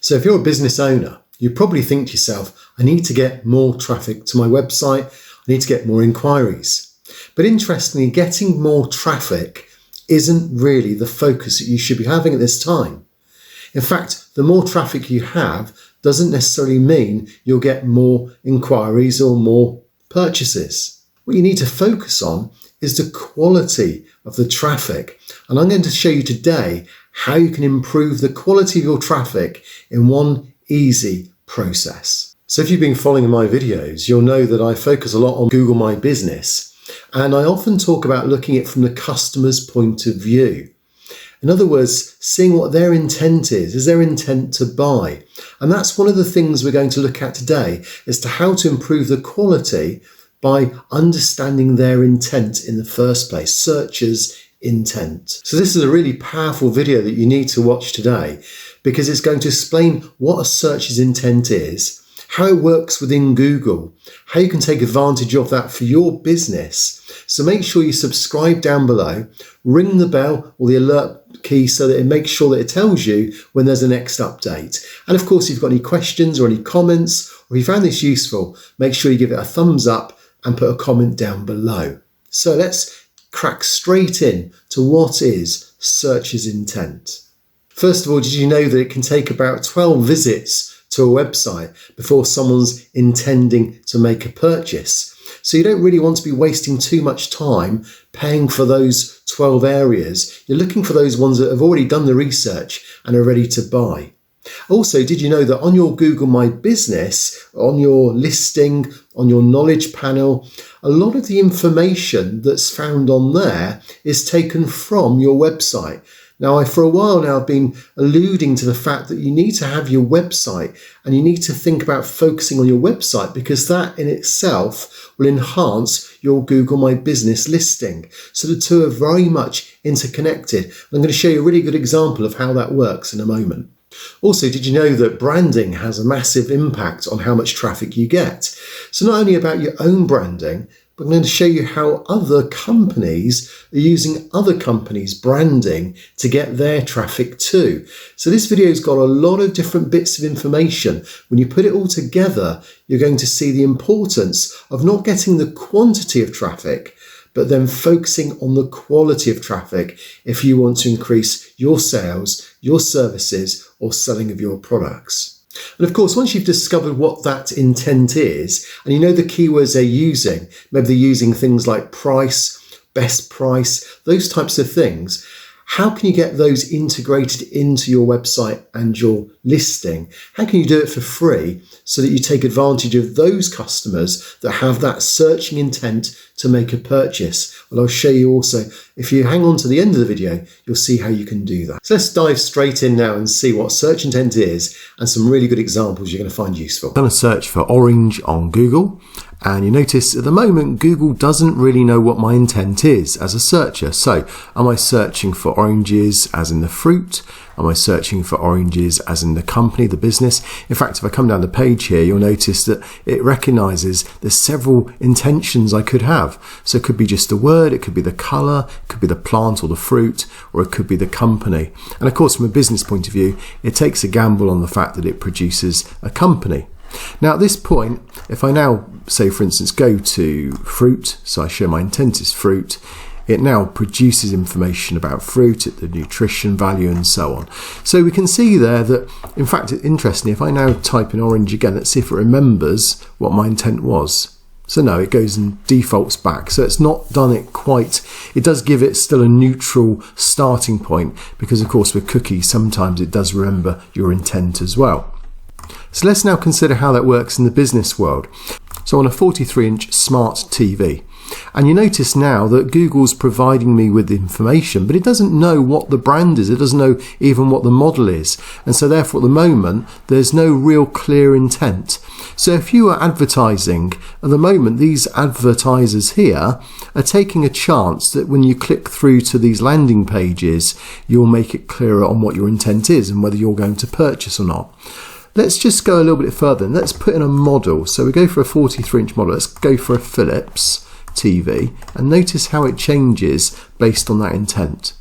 So if you're a business owner, you probably think to yourself, I need to get more traffic to my website. I need to get more inquiries. But interestingly, getting more traffic isn't really the focus that you should be having at this time. In fact, the more traffic you have doesn't necessarily mean you'll get more inquiries or more purchases. What you need to focus on is the quality of the traffic. And I'm going to show you today how you can improve the quality of your traffic in one easy process. So if you've been following my videos, you'll know that I focus a lot on Google My Business, and I often talk about looking at it from the customer's point of view. In other words, seeing what their intent is their intent to buy? And that's one of the things we're going to look at today as to how to improve the quality by understanding their intent in the first place, searchers' intent. So this is a really powerful video that you need to watch today because it's going to explain what a searcher's intent is, how it works within Google, how you can take advantage of that for your business. So make sure you subscribe down below, ring the bell or the alert key so that it makes sure that it tells you when there's a next update. And of course, if you've got any questions or any comments, or if you found this useful, make sure you give it a thumbs up and put a comment down below. So let's crack straight in to what is searcher's intent. First of all, did you know that it can take about 12 visits to a website before someone's intending to make a purchase? So you don't really want to be wasting too much time paying for those 12 areas. You're looking for those ones that have already done the research and are ready to buy. Also, did you know that on your Google My Business, on your listing, on your knowledge panel, a lot of the information that's found on there is taken from your website? Now, for a while now, I've been alluding to the fact that you need to have your website and you need to think about focusing on your website because that in itself will enhance your Google My Business listing. So the two are very much interconnected. I'm going to show you a really good example of how that works in a moment. Also, did you know that branding has a massive impact on how much traffic you get? So not only about your own branding, but I'm going to show you how other companies are using other companies' branding to get their traffic too. So this video's got a lot of different bits of information. When you put it all together, you're going to see the importance of not getting the quantity of traffic, but then focusing on the quality of traffic if you want to increase your sales, your services, or selling of your products. And of course, once you've discovered what that intent is, and you know the keywords they're using, maybe they're using things like price, best price, those types of things, how can you get those integrated into your website and your listing? How can you do it for free so that you take advantage of those customers that have that searching intent to make a purchase? Well, I'll show you also, if you hang on to the end of the video, you'll see how you can do that. So let's dive straight in now and see what search intent is and some really good examples you're going to find useful. I'm going to search for orange on Google. And you notice at the moment, Google doesn't really know what my intent is as a searcher. So am I searching for oranges as in the fruit? Am I searching for oranges as in the company, the business? In fact, if I come down the page here, you'll notice that it recognizes there's several intentions I could have. So it could be just a word, it could be the color, it could be the plant or the fruit, or it could be the company. And of course, from a business point of view, it takes a gamble on the fact that it produces a company. Now at this point, if I now say, for instance, go to fruit, so I show my intent is fruit, it now produces information about fruit, the nutrition value and so on. So we can see there that, in fact, interestingly, if I now type in orange again, let's see if it remembers what my intent was. So no, it goes and defaults back. So it's not done it quite. It does give it still a neutral starting point because, of course, with cookies, sometimes it does remember your intent as well. So let's now consider how that works in the business world. So on a 43-inch smart TV, and you notice now that Google's providing me with information, but it doesn't know what the brand is. It doesn't know even what the model is. And so therefore at the moment, there's no real clear intent. So if you are advertising, at the moment, these advertisers here are taking a chance that when you click through to these landing pages, you'll make it clearer on what your intent is and whether you're going to purchase or not. Let's just go a little bit further and let's put in a model. So we go for a 43-inch model. Let's go for a Philips TV and notice how it changes based on that intent.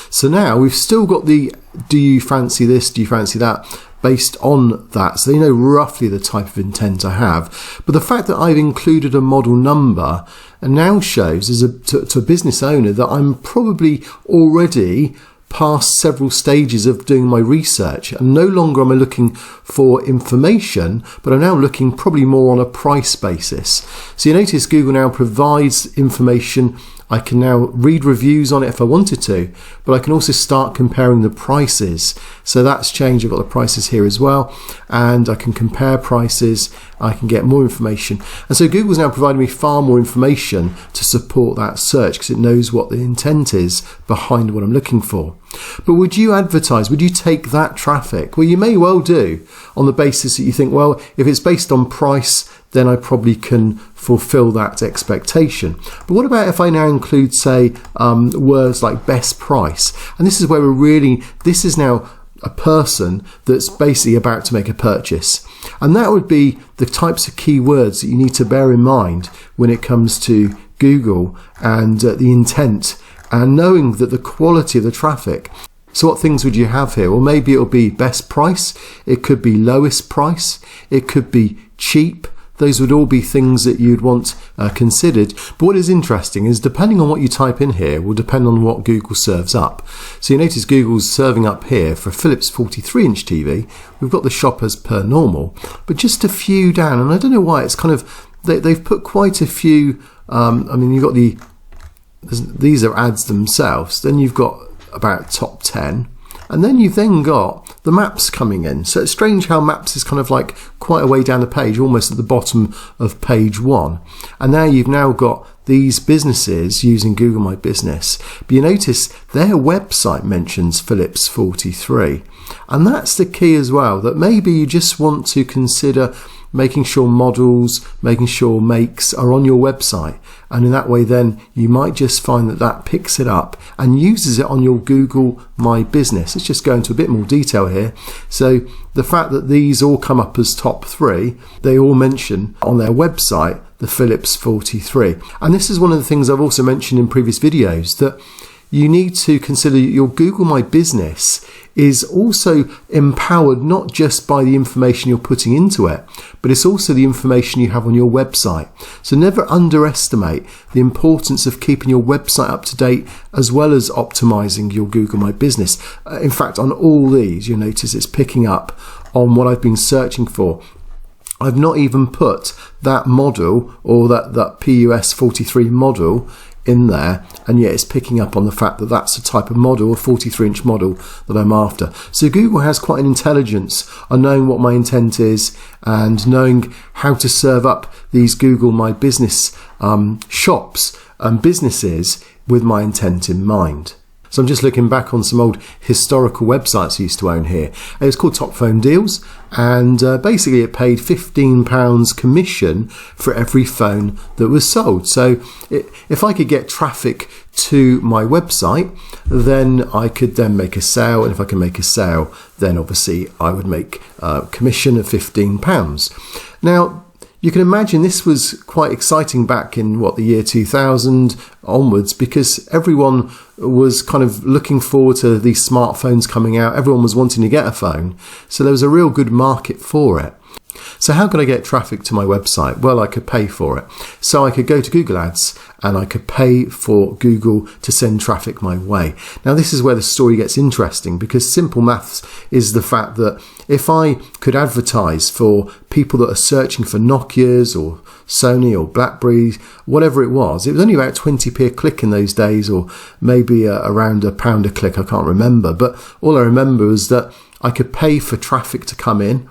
So now we've still got the do you fancy this, do you fancy that, based on that, so they know roughly the type of intent I have. But the fact that I've included a model number now shows to a business owner that I'm probably already past several stages of doing my research, and no longer am I looking for information, but I'm now looking probably more on a price basis. So you notice Google now provides information. I can now read reviews on it if I wanted to, but I can also start comparing the prices. So that's changed. I've got the prices here as well, and I can compare prices. I can get more information. And so Google's now providing me far more information to support that search, because it knows what the intent is behind what I'm looking for. But would you advertise? Would you take that traffic? Well, you may well do, on the basis that you think, well, if it's based on price, then I probably can fulfill that expectation. But what about if I now include, say, words like best price? And this is where this is now a person that's basically about to make a purchase. And that would be the types of keywords that you need to bear in mind when it comes to Google and the intent, and knowing that the quality of the traffic. So what things would you have here? Well, maybe it'll be best price. It could be lowest price. It could be cheap. Those would all be things that you'd want considered. But what is interesting is, depending on what you type in here will depend on what Google serves up. So you notice Google's serving up here for a Philips 43-inch TV. We've got the shop as per normal, but just a few down. And I don't know why, it's kind of, they've put quite a few, I mean, you've got these are ads themselves. Then you've got about top 10. And then you've then got the maps coming in. So it's strange how maps is kind of like quite a way down the page, almost at the bottom of page 1. And now you've now got these businesses using Google My Business. But you notice their website mentions Philips 43. And that's the key as well, that maybe you just want to consider making sure models, making sure makes are on your website. And in that way, then you might just find that picks it up and uses it on your Google My Business. Let's just go into a bit more detail here. So the fact that these all come up as top 3, they all mention on their website the Philips 43. And this is one of the things I've also mentioned in previous videos, that you need to consider your Google My Business is also empowered not just by the information you're putting into it, but it's also the information you have on your website. So never underestimate the importance of keeping your website up to date, as well as optimizing your Google My Business. In fact, on all these, you'll notice it's picking up on what I've been searching for. I've not even put that model, or that PUS 43 model, in there, and yet it's picking up on the fact that that's a type of model, a 43-inch model that I'm after. So Google has quite an intelligence on knowing what my intent is and knowing how to serve up these Google My Business shops and businesses with my intent in mind. So I'm just looking back on some old historical websites I used to own here. It was called Top Phone Deals, and basically it paid £15 commission for every phone that was sold. So if I could get traffic to my website, then I could then make a sale, and if I can make a sale, then obviously I would make a commission of £15. Now, you can imagine this was quite exciting back in the year 2000 onwards, because everyone was kind of looking forward to these smartphones coming out. Everyone was wanting to get a phone. So there was a real good market for it. So how could I get traffic to my website? Well, I could pay for it. So I could go to Google Ads and I could pay for Google to send traffic my way. Now, this is where the story gets interesting, because simple maths is the fact that if I could advertise for people that are searching for Nokias or Sony or Blackberry, whatever it was only about 20p a click in those days, or maybe around £1 a click, I can't remember. But all I remember is that I could pay for traffic to come in,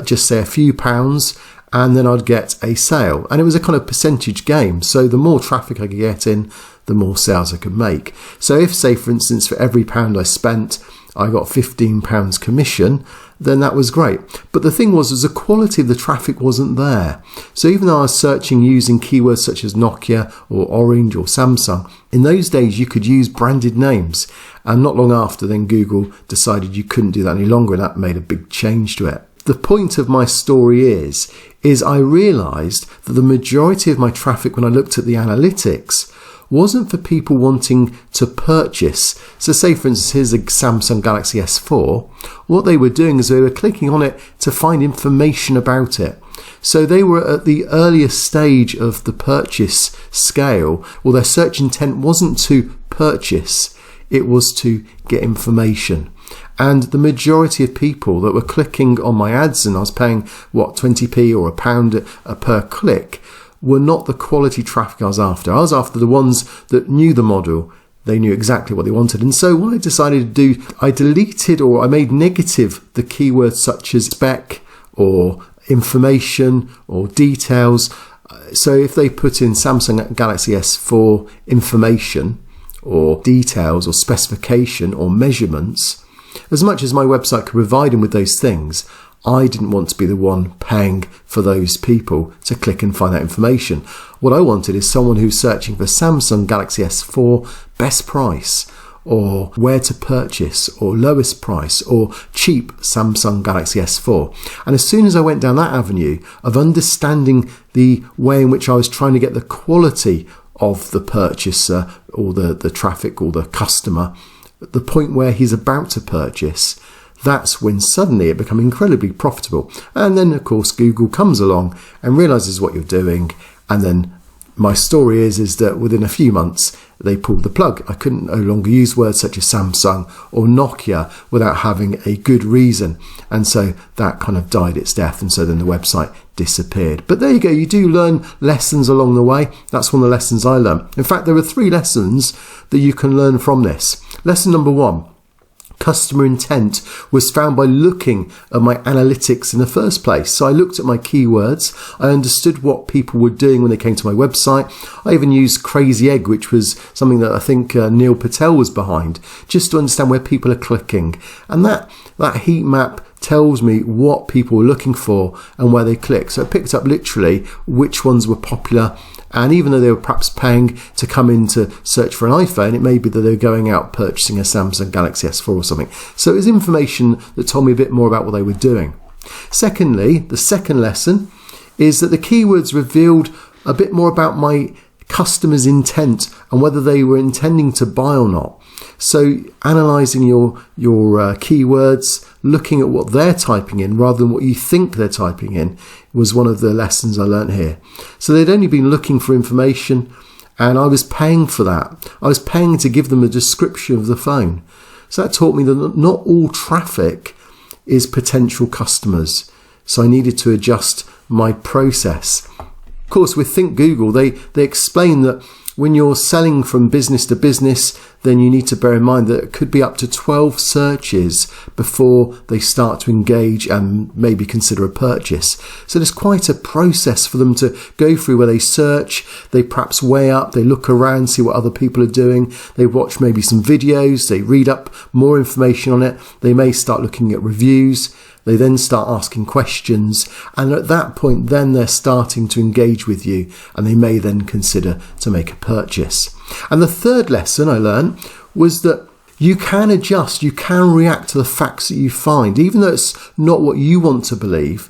just say a few pounds, and then I'd get a sale. And it was a kind of percentage game. So the more traffic I could get in, the more sales I could make. So if, say, for instance, for every pound I spent, I got £15 commission, then that was great. But the thing was the quality of the traffic wasn't there. So even though I was searching using keywords such as Nokia or Orange or Samsung, in those days you could use branded names. And not long after, then Google decided you couldn't do that any longer, and that made a big change to it. The point of my story is I realised that the majority of my traffic, when I looked at the analytics, wasn't for people wanting to purchase. So say, for instance, here's a Samsung Galaxy S4. What they were doing is they were clicking on it to find information about it. So they were at the earliest stage of the purchase scale, or their search intent wasn't to purchase, it was to get information. And the majority of people that were clicking on my ads, and I was paying, 20p or £1 per click, were not the quality traffic I was after. I was after the ones that knew the model. They knew exactly what they wanted. And so what I decided to do, I deleted, or I made negative, the keywords such as spec or information or details. So if they put in Samsung Galaxy S4 information or details or specification or measurements, as much as my website could provide them with those things, I didn't want to be the one paying for those people to click and find that information. What I wanted is someone who's searching for Samsung Galaxy S4 best price, or where to purchase, or lowest price, or cheap Samsung Galaxy S4. And as soon as I went down that avenue of understanding the way in which I was trying to get the quality of the purchaser, or the traffic, or the customer, at the point where he's about to purchase, that's when suddenly it becomes incredibly profitable. And then, of course, Google comes along and realizes what you're doing. And then my story is that within a few months, they pulled the plug. I couldn't no longer use words such as Samsung or Nokia without having a good reason. And so that kind of died its death. And so then the website disappeared. But there you go. You do learn lessons along the way. That's one of the lessons I learned. In fact, there are 3 lessons that you can learn from this. Lesson number 1. Customer intent was found by looking at my analytics in the first place. So I looked at my keywords. I understood what people were doing when they came to my website. I even used Crazy Egg, which was something that I think Neil Patel was behind, just to understand where people are clicking. And that heat map tells me what people were looking for and where they click. So it picked up literally which ones were popular. And even though they were perhaps paying to come in to search for an iPhone, it may be that they were going out purchasing a Samsung Galaxy S4 or something. So it was information that told me a bit more about what they were doing. Secondly, the second lesson is that the keywords revealed a bit more about my customer's intent and whether they were intending to buy or not. So analysing your keywords, looking at what they're typing in rather than what you think they're typing in, was one of the lessons I learned here. So they'd only been looking for information, and I was paying for that. I was paying to give them a description of the phone. So that taught me that not all traffic is potential customers. So I needed to adjust my process. Of course, with Think Google, they explain that when you're selling from business to business, then you need to bear in mind that it could be up to 12 searches before they start to engage and maybe consider a purchase. So there's quite a process for them to go through where they search, they perhaps weigh up, they look around, see what other people are doing, they watch maybe some videos, they read up more information on it, they may start looking at reviews. They then start asking questions, and at that point then they're starting to engage with you, and they may then consider to make a purchase. And the third lesson I learned was that you can adjust, you can react to the facts that you find, even though it's not what you want to believe.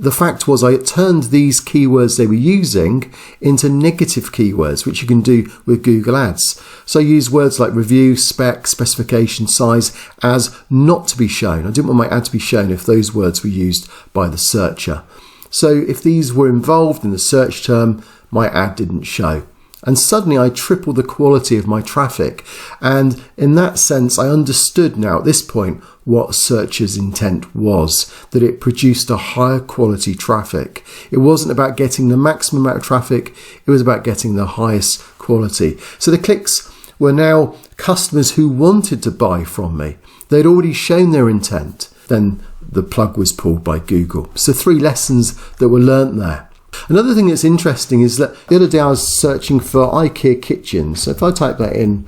The fact was I turned these keywords they were using into negative keywords, which you can do with Google Ads. So I use words like review, spec, specification, size as not to be shown. I didn't want my ad to be shown if those words were used by the searcher. So if these were involved in the search term, my ad didn't show. And suddenly I tripled the quality of my traffic. And in that sense, I understood now at this point what searchers' intent was, that it produced a higher quality traffic. It wasn't about getting the maximum amount of traffic, it was about getting the highest quality. So the clicks were now customers who wanted to buy from me. They'd already shown their intent. Then the plug was pulled by Google. So 3 lessons that were learnt there. Another thing that's interesting is that the other day I was searching for IKEA kitchens. So if I type that in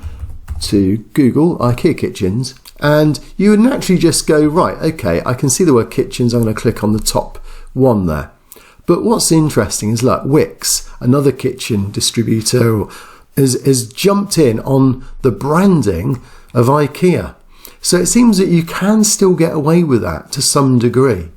to Google, IKEA kitchens, and you would naturally just go, right, okay, I can see the word kitchens, I'm going to click on the top one there. But what's interesting is, look, Wix, another kitchen distributor, has jumped in on the branding of IKEA. So it seems that you can still get away with that to some degree.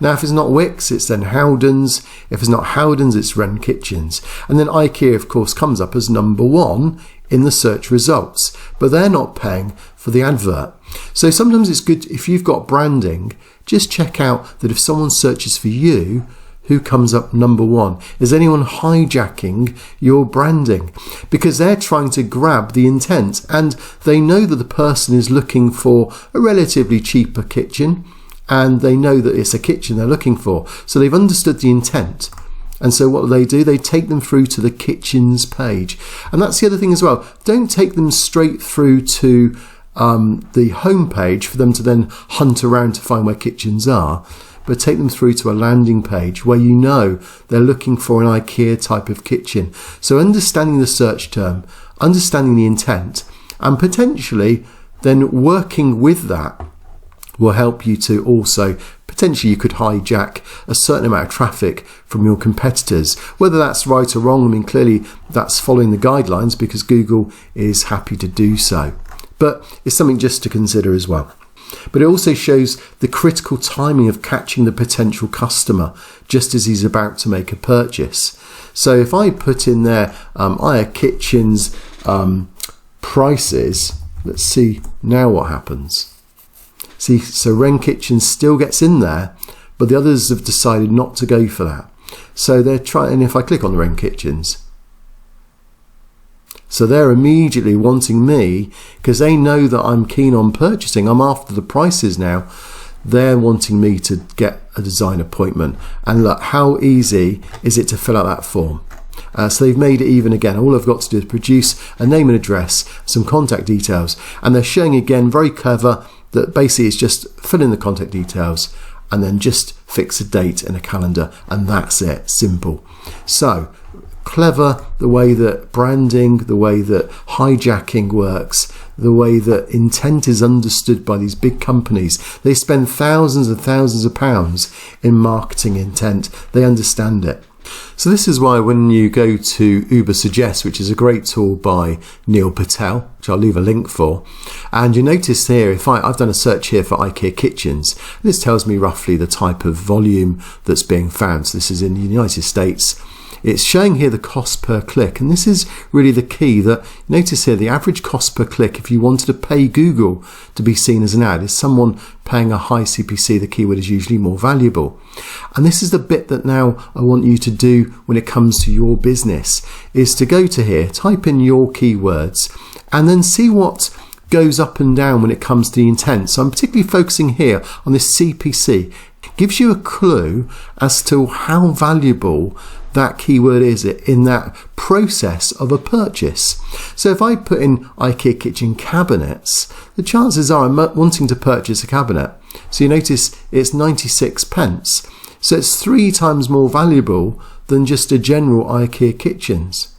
Now, if it's not Wickes, it's then Howdens. If it's not Howdens, it's Wren Kitchens. And then IKEA, of course, comes up as number 1 in the search results, but they're not paying for the advert. So sometimes it's good, if you've got branding, just check out that if someone searches for you, who comes up number 1? Is anyone hijacking your branding? Because they're trying to grab the intent, and they know that the person is looking for a relatively cheaper kitchen, and they know that it's a kitchen they're looking for. So they've understood the intent. And so what do? They take them through to the kitchens page. And that's the other thing as well. Don't take them straight through to the home page for them to then hunt around to find where kitchens are, but take them through to a landing page where you know they're looking for an IKEA type of kitchen. So understanding the search term, understanding the intent, and potentially then working with that will help you to also, potentially you could hijack a certain amount of traffic from your competitors. Whether that's right or wrong, I mean, clearly that's following the guidelines because Google is happy to do so. But it's something just to consider as well. But it also shows the critical timing of catching the potential customer just as he's about to make a purchase. So if I put in there IKEA Kitchens prices, let's see now what happens. See, so Wren Kitchens still gets in there, but the others have decided not to go for that. So they're trying, and if I click on the Wren Kitchens, so they're immediately wanting me because they know that I'm keen on purchasing. I'm after the prices now. They're wanting me to get a design appointment. And look, how easy is it to fill out that form? So they've made it even again. All I've got to do is produce a name and address, some contact details. And they're showing again, very clever, that basically it's just fill in the contact details and then just fix a date in a calendar. And that's it. Simple. So clever, the way that branding, the way that hijacking works, the way that intent is understood by these big companies. They spend thousands and thousands of pounds in marketing intent. They understand it. So this is why when you go to Uber Suggest, which is a great tool by Neil Patel, which I'll leave a link for, and you notice here, if I've done a search here for IKEA Kitchens, this tells me roughly the type of volume that's being found. So this is in the United States. It's showing here the cost per click, and this is really the key. That notice here the average cost per click, if you wanted to pay Google to be seen as an ad, is someone paying a high CPC. The keyword is usually more valuable. And this is the bit that now I want you to do when it comes to your business, is to go to here, type in your keywords, and then see what goes up and down when it comes to the intent. So I'm particularly focusing here on this CPC. Gives you a clue as to how valuable that keyword is in that process of a purchase. So if I put in IKEA kitchen cabinets, the chances are I'm wanting to purchase a cabinet. So you notice it's 96 pence. So it's 3 times more valuable than just a general IKEA kitchens.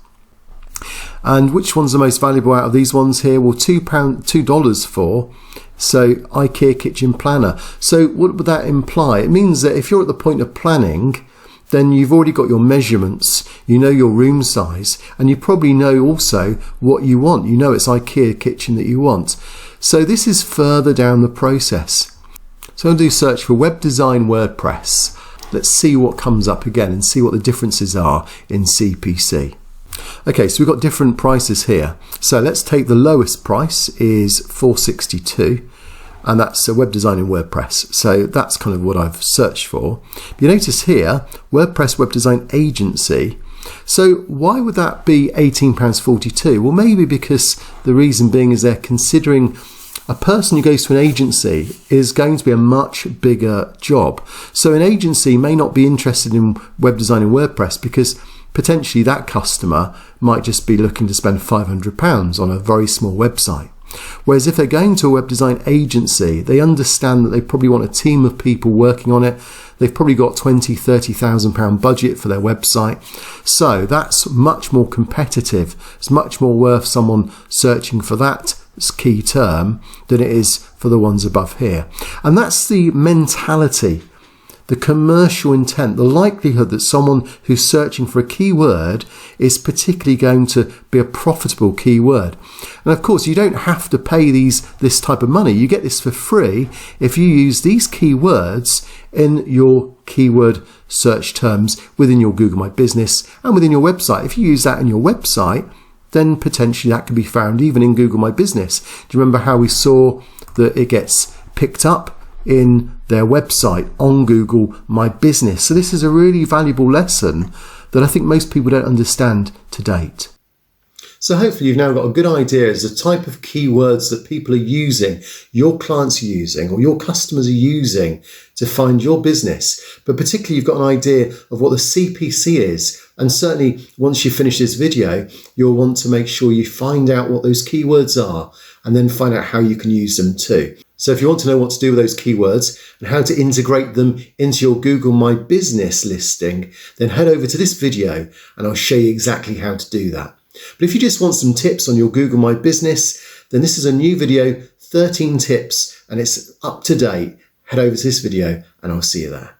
And which one's the most valuable out of these ones here? Well, $2 for. So IKEA kitchen planner. So what would that imply? It means that if you're at the point of planning, then you've already got your measurements, you know your room size, and you probably know also what you want. You know it's IKEA kitchen that you want. So this is further down the process. So I'll do search for web design WordPress. Let's see what comes up again and see what the differences are in CPC. Okay, so we've got different prices here. So let's take the lowest price is $4.62. And that's a web design in WordPress. So that's kind of what I've searched for. You notice here, WordPress web design agency. So why would that be £18.42? Well, maybe because the reason being is they're considering a person who goes to an agency is going to be a much bigger job. So an agency may not be interested in web design in WordPress because potentially that customer might just be looking to spend £500 on a very small website. Whereas if they're going to a web design agency, they understand that they probably want a team of people working on it. They've probably got £20,000–30,000 budget for their website. So that's much more competitive. It's much more worth someone searching for that key term than it is for the ones above here. And that's the mentality the commercial intent, the likelihood that someone who's searching for a keyword is particularly going to be a profitable keyword. And of course, you don't have to pay this type of money. You get this for free if you use these keywords in your keyword search terms within your Google My Business and within your website. If you use that in your website, then potentially that can be found even in Google My Business. Do you remember how we saw that it gets picked up in their website on Google My Business? So this is a really valuable lesson that I think most people don't understand to date. So hopefully you've now got a good idea as the type of keywords that people are using, your clients are using, or your customers are using to find your business. But particularly you've got an idea of what the CPC is. And certainly once you finish this video, you'll want to make sure you find out what those keywords are and then find out how you can use them too. So if you want to know what to do with those keywords and how to integrate them into your Google My Business listing, then head over to this video and I'll show you exactly how to do that. But if you just want some tips on your Google My Business, then this is a new video, 13 tips, and it's up to date. Head over to this video and I'll see you there.